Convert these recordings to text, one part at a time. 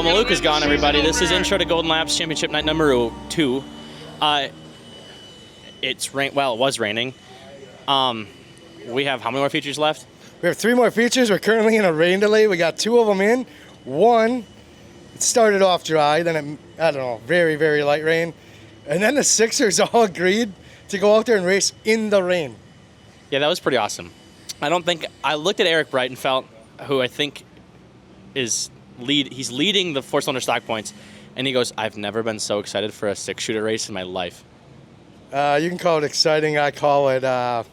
Malouk is gone, everybody. This is Intro to Golden Laps Championship night number 2. It was raining. We have how many more features left? We have 3 more features. We're currently in a rain delay. We got 2 of them in. One, it started off dry, then very, very light rain. And then the Sixers all agreed to go out there and race in the rain. Yeah, that was pretty awesome. I looked at Eric Breitenfeld, who I think he's leading the 4-cylinder stock points, and he goes, I've never been so excited for a 6-shooter race in my life. You can call it exciting. I call it, I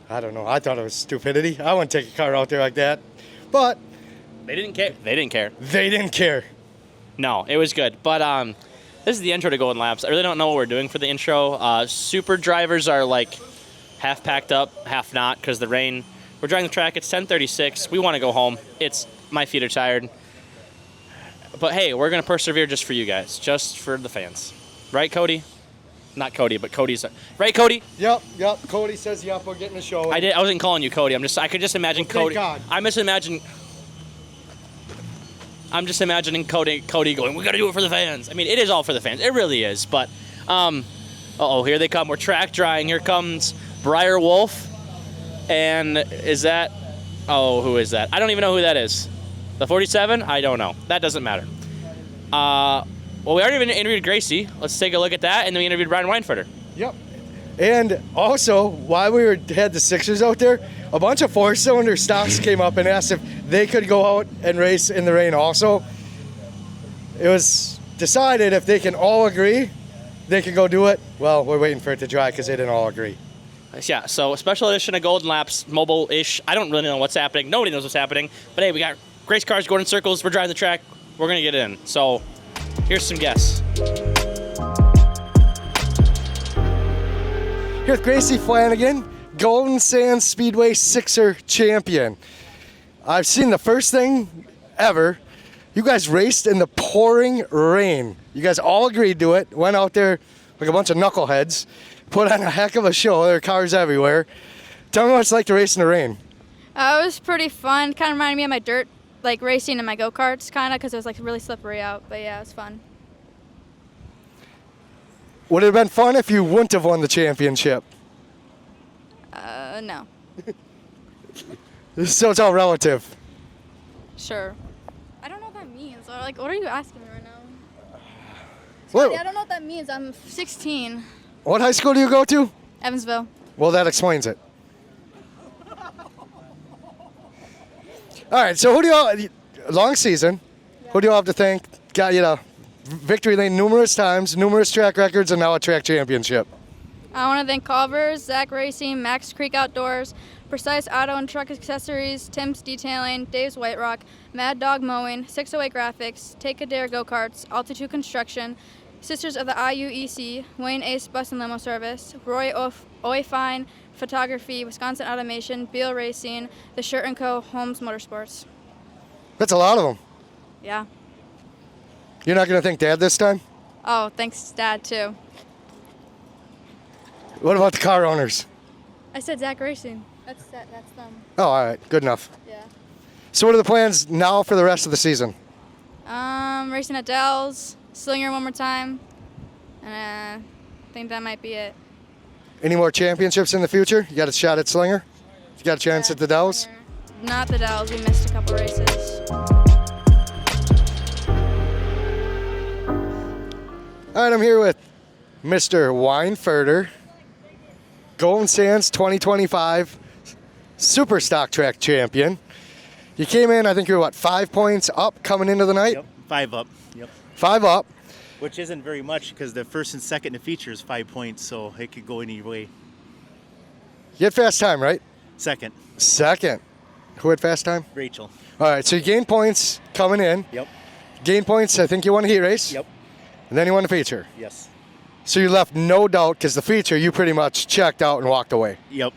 don't know. I thought it was stupidity. I wouldn't take a car out there like that. But They didn't care. They didn't care. No, it was good. But this is the intro to Golden Laps. I really don't know what we're doing for the intro. Super drivers are like half packed up, half not because the rain. We're driving the track. It's 10:36. We want to go home. My feet are tired. But hey, we're gonna persevere just for you guys, just for the fans, right, Cody? Not Cody, but Cody's. Right, Cody? Yep. Cody says yep. We're getting the show. I wasn't calling you Cody. I could just imagine Cody. Thank God. I'm just imagining Cody going, we got to do it for the fans. I mean, it is all for the fans. It really is. But, here they come. We're track drying. Here comes Briar Wolf. And who is that? I don't even know who that is. The 47? I don't know. That doesn't matter. We already interviewed Gracie. Let's take a look at that. And then we interviewed Ryan Weinfurter. Yep. And also, while we had the Sixers out there, a bunch of 4-cylinder stocks came up and asked if they could go out and race in the rain also. It was decided if they can all agree, they can go do it. Well, we're waiting for it to dry because they didn't all agree. Yeah, so a special edition of Golden Laps, mobile-ish. I don't really know what's happening. Nobody knows what's happening. But hey, we got race cars going in circles. We're driving the track. We're going to get in. So here's some guests. Here with Gracie Flanagan, Golden Sands Speedway Sixer champion. I've seen the first thing ever. You guys raced in the pouring rain. You guys all agreed to it, went out there like a bunch of knuckleheads, put on a heck of a show. There are cars everywhere. Tell me what it's like to race in the rain. It was pretty fun. Kind of reminded me of my dirt, like racing in my go-karts, kind of, because it was like really slippery out. But yeah, it was fun. Would it have been fun if you wouldn't have won the championship? No. So it's all relative. Sure. I don't know what that means. Or, like, what are you asking me right now? Well, I don't know what that means. I'm 16. what high school do you go to? Evansville. Well, that explains it. All right, so long season, who do you all have to thank? Got you to victory lane numerous times, numerous track records, and now a track championship. I want to thank Culver's, Zach Racing, Max Creek Outdoors, Precise Auto and Truck Accessories, Tim's Detailing, Dave's White Rock, Mad Dog Mowing, 608 Graphics, Take a Dare Go-Karts, Altitude Construction, Sisters of the IUEC, Wayne Ace Bus and Limo Service, Roy Oifine Photography, Wisconsin Automation, Beal Racing, The Shirt & Co., Holmes Motorsports. That's a lot of them. Yeah. You're not going to thank Dad this time? Oh, thanks, Dad, too. What about the car owners? I said Zach Racing. That's them. Oh, all right. Good enough. Yeah. So what are the plans now for the rest of the season? Racing at Dell's, Slinger one more time, and I think that might be it. Any more championships in the future? You got a shot at Slinger? You got a chance at the Dells? Slinger. Not the Dells. We missed a couple races. All right, I'm here with Mr. Weinfurter, Golden Sands 2025 Super Stock Track champion. You came in, I think you were, 5 points up coming into the night? Yep, 5 up. Yep. 5 up. Which isn't very much because the first and second in the feature is 5 points, so it could go any way. You had fast time, right? Second, Second. Who had fast time? Rachel. All right, so you gained points coming in. Yep. Gained points, I think you won a heat race. Yep. And then you won the feature. Yes. So you left no doubt because the feature you pretty much checked out and walked away. Yep.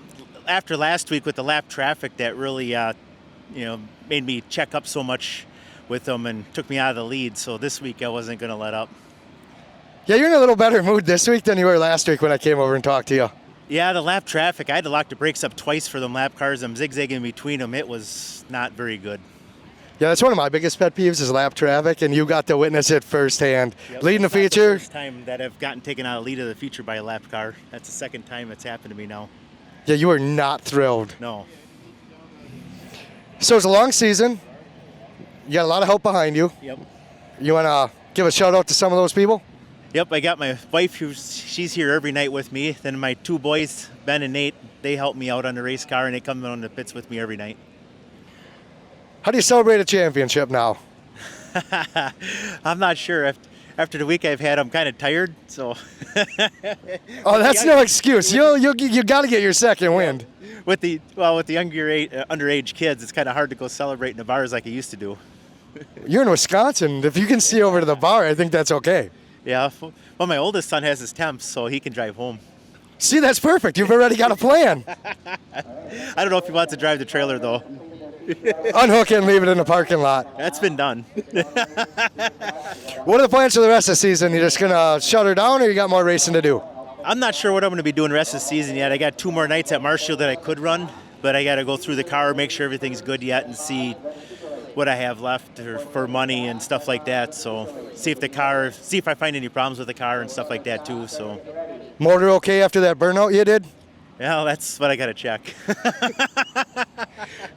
After last week with the lap traffic, that really, made me check up so much with them and took me out of the lead. So this week I wasn't going to let up. Yeah, you're in a little better mood this week than you were last week when I came over and talked to you. Yeah, the lap traffic, I had to lock the brakes up twice for them lap cars. I'm zigzagging between them. It was not very good. Yeah, that's one of my biggest pet peeves is lap traffic, and you got to witness it firsthand. Yep. Leading the It's not feature. The first time that I've gotten taken out of lead of the feature by a lap car. That's the second time it's happened to me now. Yeah, you were not thrilled. No. So it's a long season. You got a lot of help behind you. Yep. You want to give a shout out to some of those people? Yep, I got my wife, she's here every night with me. Then my two boys, Ben and Nate, they help me out on the race car, and they come on the pits with me every night. How do you celebrate a championship now? I'm not sure. After the week I've had, I'm kind of tired, so. Oh, that's no excuse. You got to get your second win. With the underage kids, it's kind of hard to go celebrate in the bars like I used to do. You're in Wisconsin. If you can see over to the bar, I think that's okay. Yeah, well, my oldest son has his temps, so he can drive home. See, that's perfect. You've already got a plan. I don't know if he wants to drive the trailer, though. Unhook it and leave it in the parking lot. That's been done. What are the plans for the rest of the season? You just going to shut her down, or you got more racing to do? I'm not sure what I'm going to be doing the rest of the season yet. I got 2 more nights at Marshall that I could run, but I got to go through the car, make sure everything's good yet, and see what I have left for money and stuff like that. So see if I find any problems with the car and stuff like that too. So Motor okay after that burnout you did? yeah, that's what I got to check.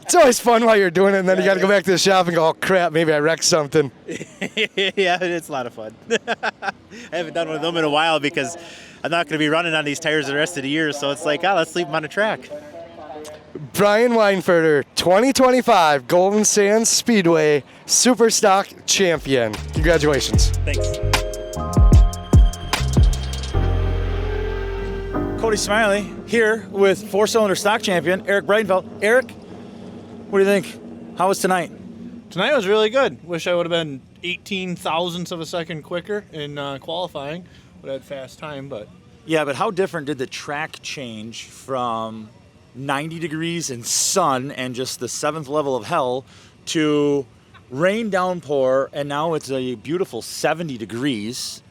It's always fun while you're doing it, and then you got to go back to the shop and go, oh crap, maybe I wrecked something. Yeah, it's a lot of fun. I haven't done one of them in a while because I'm not going to be running on these tires the rest of the year. So it's like, let's leave them on the track. Brian Weinfurter, 2025 Golden Sands Speedway Superstock Champion. Congratulations. Thanks. Cody Smiley here with 4-cylinder stock champion Eric Breitenfeld. Eric, what do you think? How was tonight? Tonight was really good. Wish I would have been 18 thousandths of a second quicker in qualifying. Would have had fast time, but Yeah, but how different did the track change from 90 degrees and sun and just the 7th level of hell to rain, downpour, and now it's a beautiful 70 degrees?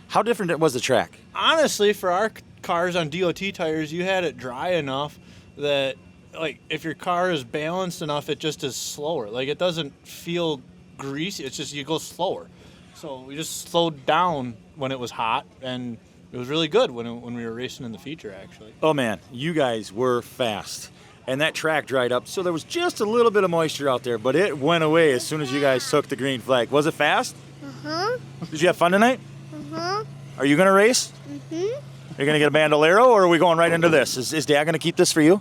How different was the track? honestly, for our cars on DOT tires, you had it dry enough that, like, if your car is balanced enough, it just is slower. Like, it doesn't feel greasy. It's just you go slower. So we just slowed down when it was hot, and it was really good when we were racing in the feature, actually. Oh man, you guys were fast. And that track dried up, so there was just a little bit of moisture out there, but it went away as soon as you guys took the green flag. Was it fast? Uh-huh. Did you have fun tonight? Uh-huh. Are you going to race? Mm-hmm. Are you going to get a bandolero, or are we going right into this? Is Dad going to keep this for you?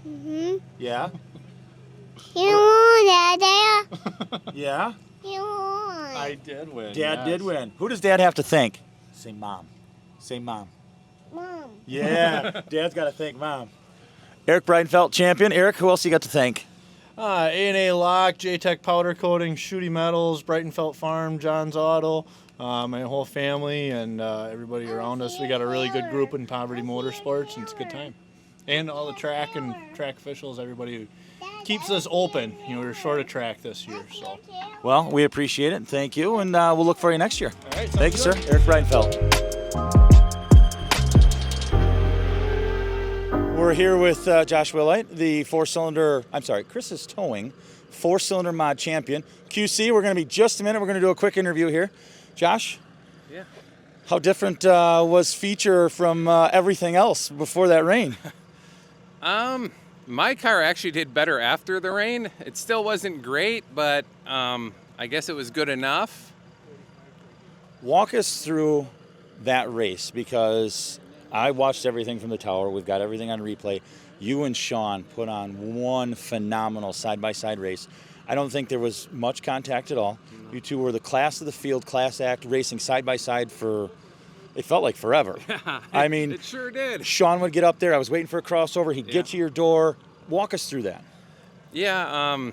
Mm-hmm. Yeah? You won, Dad. Yeah? You won. I did win. Dad did win. Who does Dad have to thank? Say Mom. Say Mom. Mom. Yeah, Dad's got to thank Mom. Eric Breitenfeld, champion. Eric, who else you got to thank? A&A Lock, J-Tech Powder Coating, Shooty Metals, Breitenfeld Farm, John's Auto, my whole family, and everybody around us. We got a really good group in Poverty Motorsports, and it's a good time. And all the track and track officials, everybody who keeps us open. You know, we were short of track this year, so. Well, we appreciate it, and thank you, and we'll look for you next year. All right, Thank you, sir. sounds Eric Breitenfeld. We're here with Josh Willite, the Chris's Towing 4-cylinder mod champion. QC, we're going to be just a minute. We're going to do a quick interview here. Josh? Yeah. How different was feature from everything else before that rain? My car actually did better after the rain. It still wasn't great, but I guess it was good enough. Walk us through that race, because I watched everything from the tower. We've got everything on replay. You and Sean put on one phenomenal side-by-side race. I don't think there was much contact at all. No. You two were the class of the field, class act, racing side-by-side for, it felt like forever. I mean, it sure did. Sean would get up there. I was waiting for a crossover. He'd get to your door. Walk us through that. Yeah,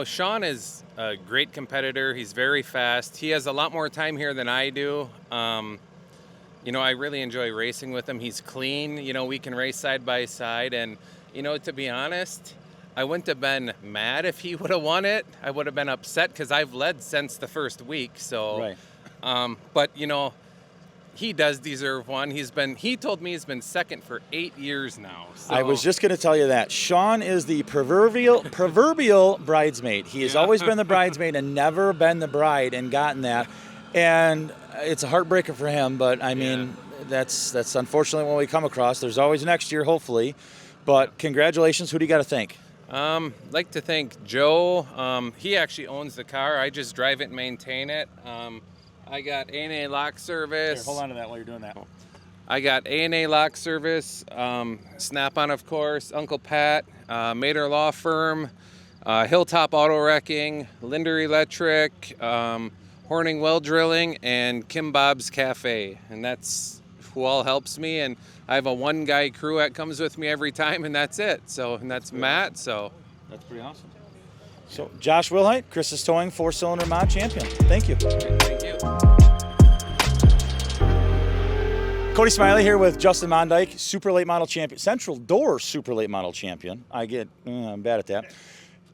Sean is a great competitor. He's very fast. He has a lot more time here than I do. I really enjoy racing with him. He's clean. We can race side by side. And, to be honest, I wouldn't have been mad if he would have won it. I would have been upset because I've led since the first week. So, right. But, he does deserve one. He told me he's been second for 8 years now. So. I was just going to tell you that. Sean is the proverbial bridesmaid. He has always been the bridesmaid and never been the bride and gotten that. And it's a heartbreaker for him, but I mean, that's unfortunately what we come across. There's always next year, hopefully. But congratulations. Who do you got to thank? Like to thank Joe. He actually owns the car. I just drive it and maintain it. I got A&A Lock Service. Here, hold on to that while you're doing that. I got A&A Lock Service, Snap-on, of course, Uncle Pat, Mater Law Firm, Hilltop Auto Wrecking, Linder Electric, Horning Well Drilling, and Kim Bob's Cafe. And that's who all helps me. And I have a one-guy crew that comes with me every time, and that's it. And that's Matt. So that's pretty awesome. So Josh Wilhite, Chris's Towing 4-cylinder mod champion. Thank you. thank you. Cody Smiley here with Justin Mondyke, super late model champion, Central Door super late model champion. I'm bad at that.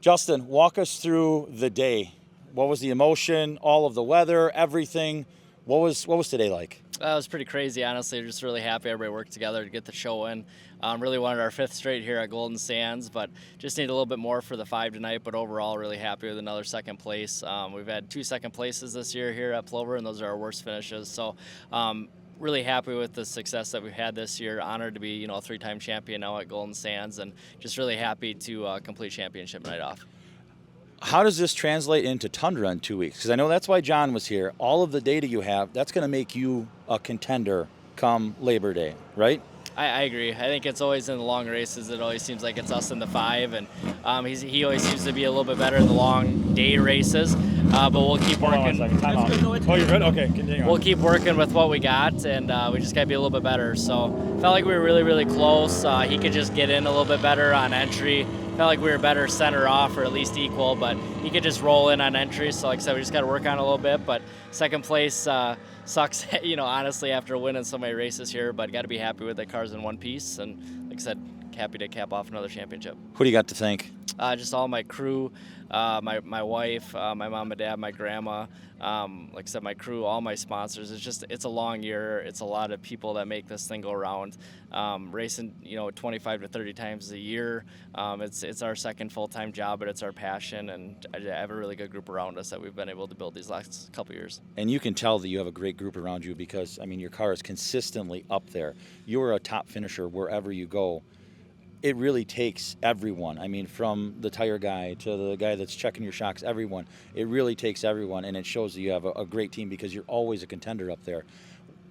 Justin, walk us through the day. What was the emotion, all of the weather, everything? What was today like? It was pretty crazy, honestly. We're just really happy everybody worked together to get the show in. Really wanted our 5th straight here at Golden Sands, but just need a little bit more for the 5 tonight. But overall, really happy with another 2nd place. We've had 2 2nd places this year here at Plover, and those are our worst finishes. So really happy with the success that we've had this year. Honored to be, a 3-time champion now at Golden Sands, and just really happy to complete championship night off. How does this translate into Tundra in 2 weeks? Because I know that's why John was here. All of the data you have, that's going to make you a contender come Labor Day, right? I agree. I think it's always in the long races. It always seems like it's us in the 5, and he always seems to be a little bit better in the long day races. But we'll keep working. Time out. Oh, you're good? Okay, continue on. We'll keep working with what we got, and we just got to be a little bit better. So felt like we were really, really close. He could just get in a little bit better on entry. Felt like we were better center off, or at least equal, but he could just roll in on entry. So like I said, we just got to work on it a little bit. But 2nd place sucks, honestly, after winning so many races here. But got to be happy with the cars in one piece. And like I said, happy to cap off another championship. Who do you got to thank? Just all my crew, my wife, my mom and dad, my grandma, like I said, my crew, all my sponsors. It's a long year. It's a lot of people that make this thing go around. Racing, 25 to 30 times a year. It's our 2nd full-time job, but it's our passion, and I have a really good group around us that we've been able to build these last couple years. And you can tell that you have a great group around you because, your car is consistently up there. You're a top finisher wherever you go. It really takes everyone. From the tire guy to the guy that's checking your shocks, everyone. It really takes everyone, and it shows that you have a great team because you're always a contender up there.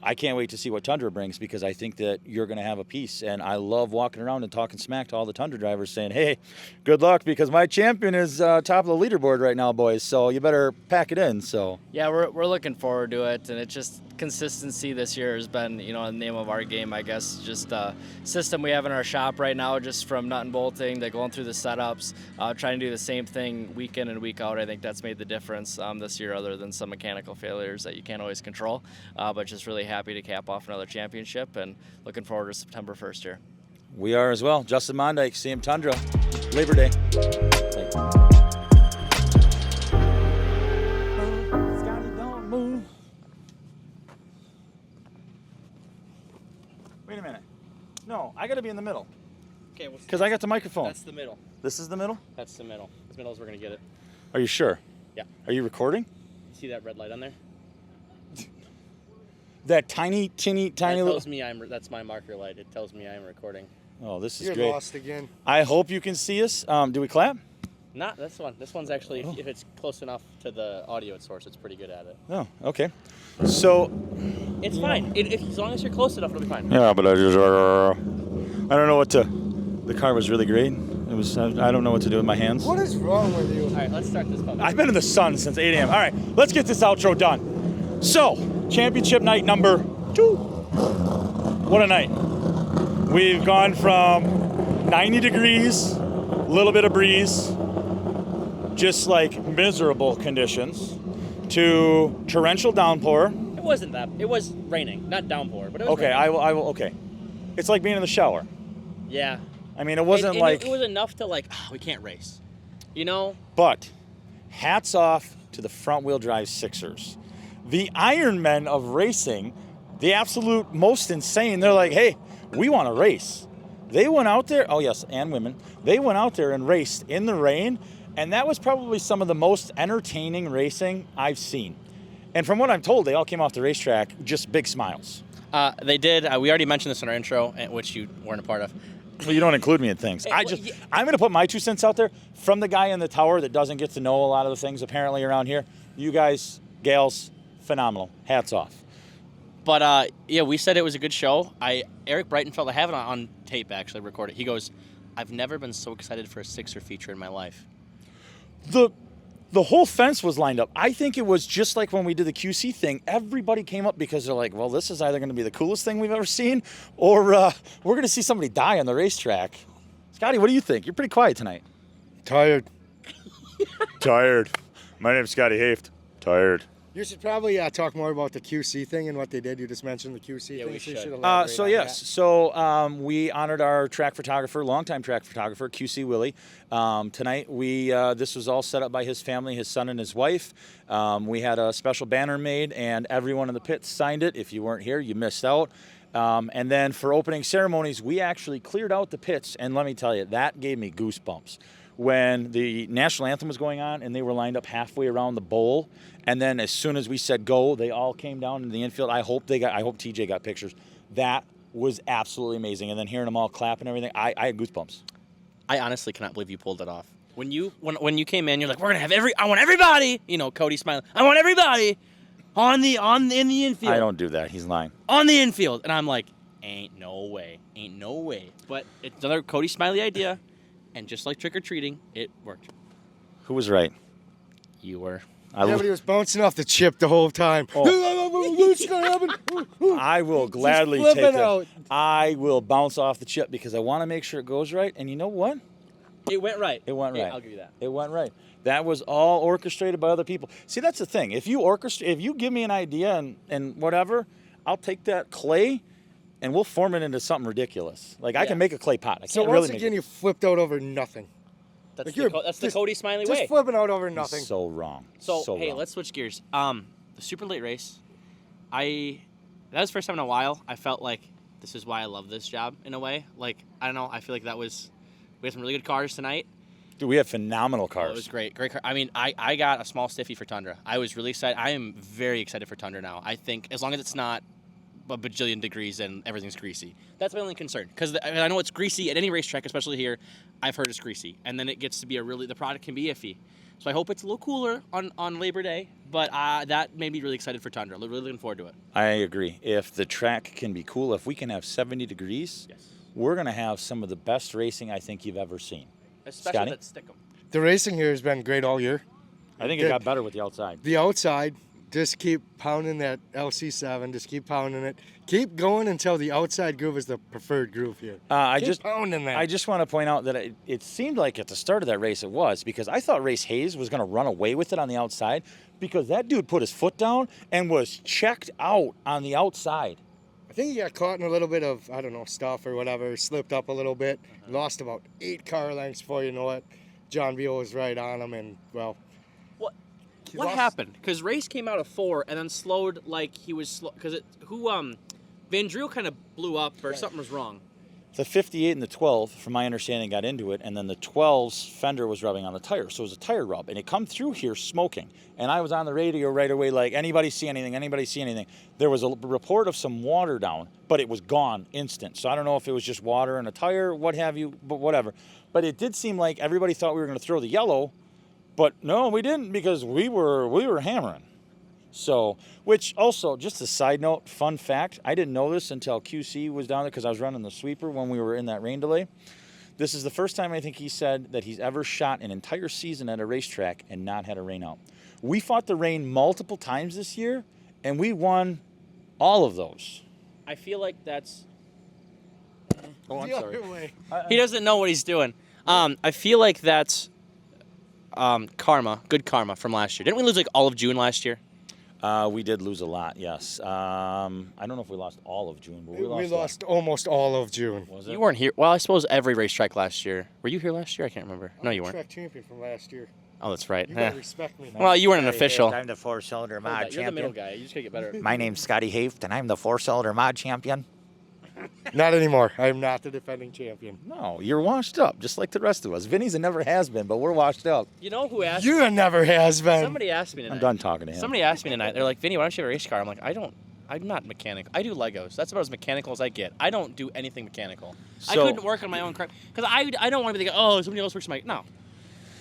I can't wait to see what Tundra brings because I think that you're going to have a piece. And I love walking around and talking smack to all the Tundra drivers saying, hey, good luck because my champion is top of the leaderboard right now, boys. So you better pack it in. So yeah, we're looking forward to it. And it's just consistency this year has been, the name of our game, I guess. Just a system we have in our shop right now, just from nut and bolting to going through the setups, trying to do the same thing week in and week out. I think that's made the difference this year, other than some mechanical failures that you can't always control. But just really happy to cap off another championship and looking forward to September 1st here. We are as well. Justin Mondyke, CM Tundra, Labor Day. Scotty, don't move. Wait a minute. No, I got to be in the middle. Okay, because I got the microphone. That's the middle. This is the middle? That's the middle. This middle is where we're going to get it. Are you sure? Yeah. Are you recording? See that red light on there? That tiny That little... tells me that's my marker light. It tells me I'm recording. Oh, this is You're great. lost again. I hope you can see us. Do we clap? Not this one. This one's actually, if it's close enough to the audio source, it's pretty good at it. Oh, okay. So... It's fine. As long as you're close enough, it'll be fine. Yeah, but I don't know what to... The car was really great. It was. I don't know what to do with my hands. What is wrong with you? All right, let's start this puppy. I've been in the sun since 8 a.m. All right, let's get this outro done. So, championship night number 2. What a night. We've gone from 90 degrees, a little bit of breeze, just like miserable conditions, to torrential downpour. It wasn't that. It was raining, not downpour, but it was Okay, raining. I will. Okay, it's like being in the shower. Yeah. It wasn't like... It was enough to we can't race. But hats off to the front-wheel drive Sixers. The Iron Men of racing the absolute most insane. They're like, hey, we want to race. They went out there, oh yes, and women, they went out there and raced in the rain, and that was probably some of the most entertaining racing I've seen. And from what I'm told, they all came off the racetrack just big smiles. They did. We already mentioned this in our intro, which you weren't a part of. Well, you don't include me in things. I'm going to put my 2 cents out there from the guy in the tower that doesn't get to know a lot of the things apparently around here. You guys, gals, phenomenal. Hats off. But yeah, we said it was a good show. Eric Breitenfeld, I have it on tape actually, recorded. He goes, "I've never been so excited for a Sixer feature in my life." The whole fence was lined up. I think it was just like when we did the QC thing. Everybody came up because they're like, well, this is either going to be the coolest thing we've ever seen, or we're going to see somebody die on the racetrack. Scotty, what do you think? You're pretty quiet tonight. Tired. Tired. My name's Scotty Haft. Tired. You should probably talk more about the QC thing and what they did. You just mentioned the QC thing. we so you should. elaborate So on yes, that. so we honored our track photographer, longtime track photographer, QC Willie. Tonight this was all set up by his family, his son and his wife. We had a special banner made, and everyone in the pits signed it. If you weren't here, you missed out. And then for opening ceremonies, we actually cleared out the pits, and let me tell you, that gave me goosebumps. When the national anthem was going on and they were lined up halfway around the bowl, and then as soon as we said go, they all came down in the infield. I hope TJ got pictures. That was absolutely amazing. And then hearing them all clap and everything, I had goosebumps. I honestly cannot believe you pulled it off. When you came in, you're like, "We're gonna have I want everybody." You know, Cody smiling. "I want everybody in the infield." I don't do that. He's lying. On the infield, and I'm like, "Ain't no way. But it's another Cody Smiley idea. And just like trick-or-treating, it worked. Who was right? You were. Everybody was bouncing off the chip the whole time. I will gladly Just take flipping it. out. I will bounce off the chip because I want to make sure it goes right. And you know what? It went right. It went Yeah, right. I'll give you that. It went right. That was all orchestrated by other people. See, that's the thing. If you give me an idea and whatever, I'll take that clay and we'll form it into something ridiculous. Like I can make a clay pot. I So can't once really again, make you flipped out over nothing. That's, Like the, you're that's the just- Cody Smiley Just way. flipping out over it. nothing. So wrong. So, hey, wrong. let's switch gears. The super late race, that was the first time in a while I felt like this is why I love this job in a way. Like, I don't know, I feel like we had some really good cars tonight. Dude, we have phenomenal Oh, cars. it was great car. I mean, I got a small stiffy for Tundra. I was really excited. I am very excited for Tundra now. I think as long as it's not a bajillion degrees and everything's greasy. That's my only concern. Because I know it's greasy at any racetrack, especially here. I've heard it's greasy. And then it gets to be the product can be iffy. So I hope it's a little cooler on Labor Day. But that made me really excited for Tundra. Really looking forward to it. I agree. If the track can be cool, if we can have 70 degrees, we're going to have some of the best racing I think you've ever seen. Especially Scotty? that stick 'em. The racing here has been great all year. I think it got better with the outside. The outside, just keep pounding that LC7. Just keep pounding it. Keep going until the outside groove is the preferred groove here. Keep pounding that. I just want to point out that it seemed like at the start of that race it was, because I thought Race Hayes was going to run away with it on the outside, because that dude put his foot down and was checked out on the outside. I think he got caught in a little bit of, I don't know, stuff or whatever, slipped up a little bit, lost about 8 car lengths before you know it. John Veal was right on him, and, well... What happened? Because Race came out of 4 and then slowed like he was slow. Because Van Driel kind of blew up or something was wrong. The 58 and the 12, from my understanding, got into it, and then the 12's fender was rubbing on the tire, so it was a tire rub, and it come through here smoking. And I was on the radio right away like, anybody see anything, anybody see anything? There was a report of some water down, but it was gone instant. So I don't know if it was just water in a tire, what have you, but whatever. But it did seem like everybody thought we were going to throw the yellow, but no, we didn't, because we were hammering. So, which also, just a side note, fun fact, I didn't know this until QC was down there because I was running the sweeper when we were in that rain delay. This is the first time I think he said that he's ever shot an entire season at a racetrack and not had a rain out. We fought the rain multiple times this year, and we won all of those. I feel like that's... Oh, I'm the sorry. other way. He doesn't know what he's doing. I feel like that's karma, good karma from last year. Didn't we lose like all of June last year? We did lose a lot, yes. I don't know if we lost all of June, but we lost a lot. lost almost all of June. Was it? You weren't here. Well, I suppose every racetrack last year. Were you here last year? I can't remember. No, you weren't. Track champion from last year. Oh, that's right. You gotta respect me. Well, you weren't an official. I'm the four-cylinder Hold mod that. You're the middle champion. guy. You just gotta get better. My name's Scotty Haft, and I'm the four-cylinder mod champion. Not anymore. I am not the defending champion. No, you're washed up, just like the rest of us. Vinny's a never has been, but we're washed up. You know who asked? You never has been. Somebody asked me tonight. I'm done talking to him. Somebody asked me tonight. They're like, Vinny, why don't you have a race car? I'm like, I'm not mechanical. I do Legos. That's about as mechanical as I get. I don't do anything mechanical. I So- couldn't work on my own crap because I don't want to be thinking, oh, somebody else works on my. No,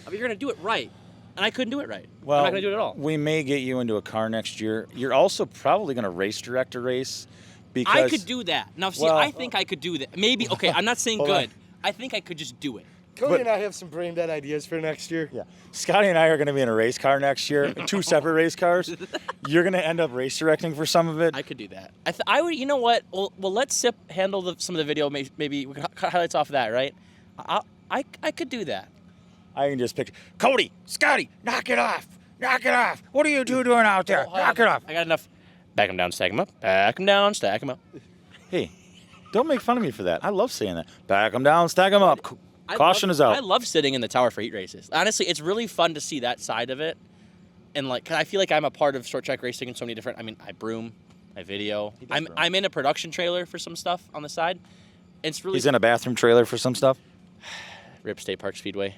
I mean, you're gonna do it right, and I couldn't do it right. Well, I'm not gonna do it at all. We may get you into a car next year. You're also probably going to race direct a race because I could do that. Now, see, Well- I think I could do that. Maybe. Okay, I'm not saying Hold on. good. I think I could just do it. Cody But- and I have some brain dead ideas for next year. Yeah, Scotty and I are going to be in a race car next year, 2 separate race cars. You're going to end up race directing for some of it. I could do that. I would. You know what? Well, let Sip handle some of the video. Maybe we could cut highlights off of that, right? I could do that. I can just picture Cody, Scotty, knock it off, knock it off. What are you two doing out there? Oh, Knock it off. I got enough. Back him down, stack him up. Back him down, stack him up. Hey, don't make fun of me for that. I love saying that. Back them down, stack them up. Caution is out. I love sitting in the tower for heat races. Honestly, it's really fun to see that side of it. And like, 'cause I feel like I'm a part of short track racing in so many different. I mean, I broom, I video. I'm in a production trailer for some stuff on the side. It's really He's in a bathroom trailer for some stuff. Rip State Park Speedway.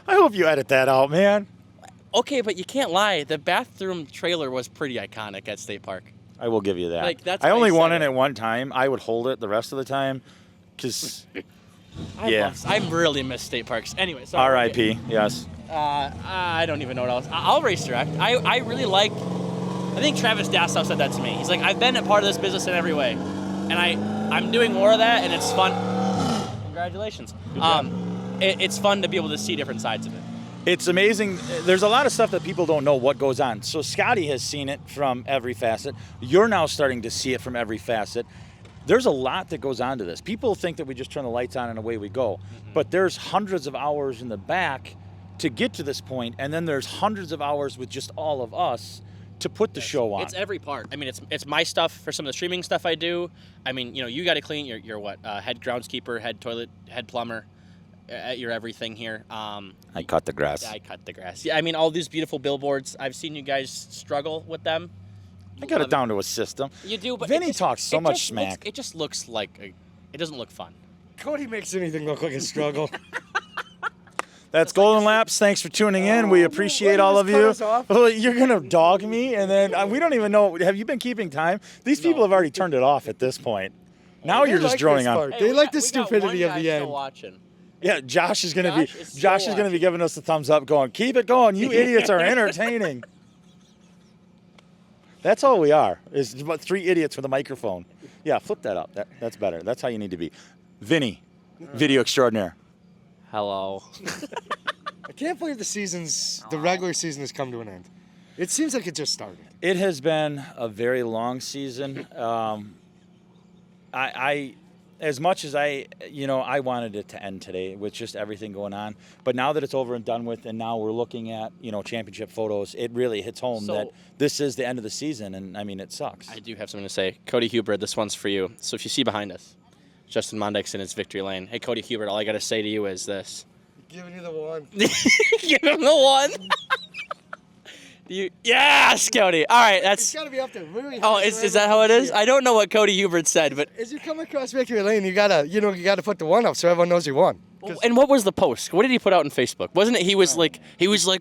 I hope you edit that out, man. Okay, but you can't lie. The bathroom trailer was pretty iconic at State Park. I will give you that. Like, that's I why only I won said it it. at one time. I would hold it the rest of the time, because Yeah. I really miss state parks. Anyway, sorry. R.I.P. Yes. I don't even know what else. I'll race direct. I really like. I think Travis Dassow said that to me. He's like, I've been a part of this business in every way, and I'm doing more of that, and it's fun. Congratulations. It's fun to be able to see different sides of it. It's amazing. There's a lot of stuff that people don't know what goes on. So Scotty has seen it from every facet. You're now starting to see it from every facet. There's a lot that goes on to this. People think that we just turn the lights on and away we go. Mm-hmm. But there's hundreds of hours in the back to get to this point, and then there's hundreds of hours with just all of us to put the show on. It's every part. I mean, it's my stuff for some of the streaming stuff I do. I mean, you got to clean your what? Head groundskeeper, head toilet, head plumber, your everything here. I cut the grass. I cut the grass. Yeah, I mean, all these beautiful billboards. I've seen you guys struggle with them. I got it down to a system. You do, but Vinny talks so much smack. It just looks like it doesn't look fun. Cody makes anything look like a struggle. That's Golden Laps. Thanks for tuning in. We appreciate all of you. Well, you're going to dog me, and then we don't even know. Have you been keeping time? These people have already turned it off at this point. Now They you're just like droning this on. part. They like the stupidity of the Still end. watching. Yeah, Josh is going to Josh is Josh still is going to be giving us the thumbs up, going, "Keep it going. You idiots are entertaining." That's all we are. Is about 3 idiots with a microphone. Yeah, flip that up. That's better. That's how you need to be. Vinny, video extraordinaire. Hello. I can't believe the regular season has come to an end. It seems like it just started. It has been a very long season. I as much as I wanted it to end today with just everything going on, but now that it's over and done with, and now we're looking at championship photos, it really hits home So- that this is the end of the season, and I mean it sucks. I do have something to say. Cody Hubert, this one's for you. So if you see behind us, Justin Mondex in his victory lane. Hey, Cody Hubert, all I got to say to you is this. Giving you the one. Give him the one. Yes, Cody. All right, It's that's. got to be up there. Really Oh, high is right that how it now. is? I don't know what Cody Hubert said, but. As you come across victory lane, you gotta put the one up so everyone knows you won. And what was the post? What did he put out on Facebook? Wasn't it he was like,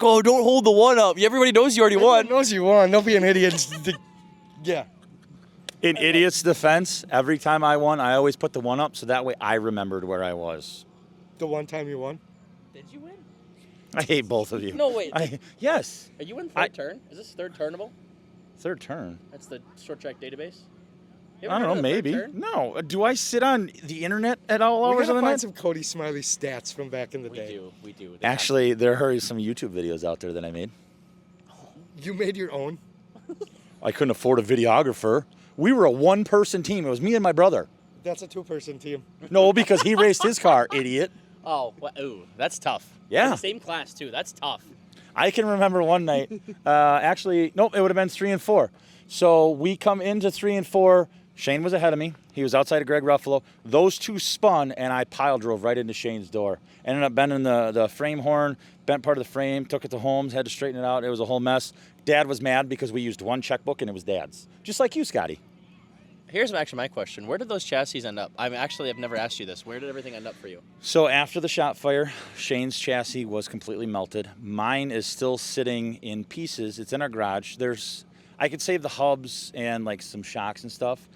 oh, don't hold the one up. Everybody knows you already Everyone won. knows you won. Don't be an idiot. Yeah. In Idiot's defense, every time I won, I always put the one up, so that way I remembered where I was. The one time you won. Did you win? I hate both of you. No, wait. Yes. Are you in third turn? Is this third turnable? Third turn. That's the short track database. You I ever don't know, heard of the third maybe. turn? No. Do I sit on the internet at all We hours gotta of the find night? some Cody Smiley stats from back in the day. We do. Actually, there are some YouTube videos out there that I made. You made your own. I couldn't afford a videographer. We were a one-person team. It was me and my brother. That's a 2-person team. No, because he raced his car, idiot. Oh, ooh, that's tough. Yeah. Same class too. That's tough. I can remember one night. Actually, nope, it would have been 3 and 4. So we come into 3 and 4. Shane was ahead of me. He was outside of Greg Ruffalo. Those two spun, and I pile drove right into Shane's door. Ended up bending the frame horn, bent part of the frame, took it to Holmes, had to straighten it out. It was a whole mess. Dad was mad because we used one checkbook, and it was Dad's. Just like you, Scotty. Here's actually my question. Where did those chassis end up? I've never asked you this. Where did everything end up for you? So after the shot fire, Shane's chassis was completely melted. Mine is still sitting in pieces. It's in our garage. I could save the hubs and like some shocks and stuff.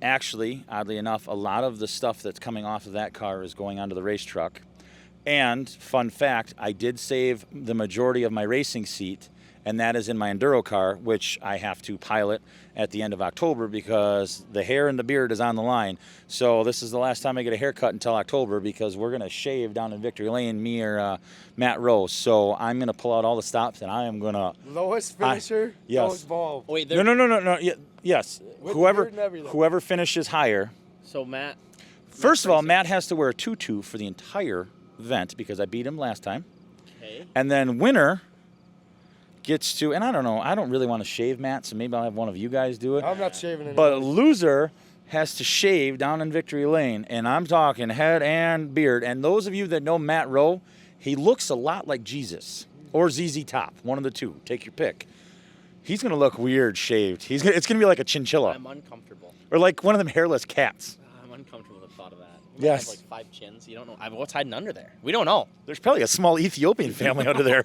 Actually, oddly enough, a lot of the stuff that's coming off of that car is going onto the race truck. And fun fact, I did save the majority of my racing seat, and that is in my Enduro car, which I have to pilot at the end of October because the hair and the beard is on the line. So this is the last time I get a haircut until October because we're going to shave down in Victory Lane, me or Matt Rose. So I'm going to pull out all the stops, and I am going to... Lowest finisher yes. goes bald. Wait, No. Yes. With the beard and everything. Whoever finishes higher. So Matt. First of all, Matt has to wear a tutu for the entire event because I beat him last time. Okay. And then winner gets to, and I don't know, I don't really want to shave Matt, so maybe I'll have one of you guys do it. I'm not shaving it. But loser has to shave down in Victory Lane, and I'm talking head and beard. And those of you that know Matt Rowe, he looks a lot like Jesus or ZZ Top, one of the two. Take your pick. He's going to look weird shaved. It's going to be like a chinchilla. I'm uncomfortable. Or like one of them hairless cats. I'm uncomfortable with the thought of that. Yes. I have like 5 chins. You don't know. What's hiding under there? We don't know. There's probably a small Ethiopian family under there.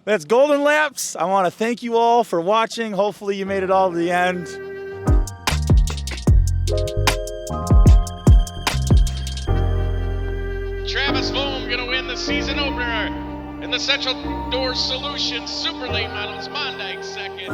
That's Golden Laps. I want to thank you all for watching. Hopefully you made it all to the end. Travis Vohm going to win the season opener in the Central Door Solutions Super Late Models. Mondike second.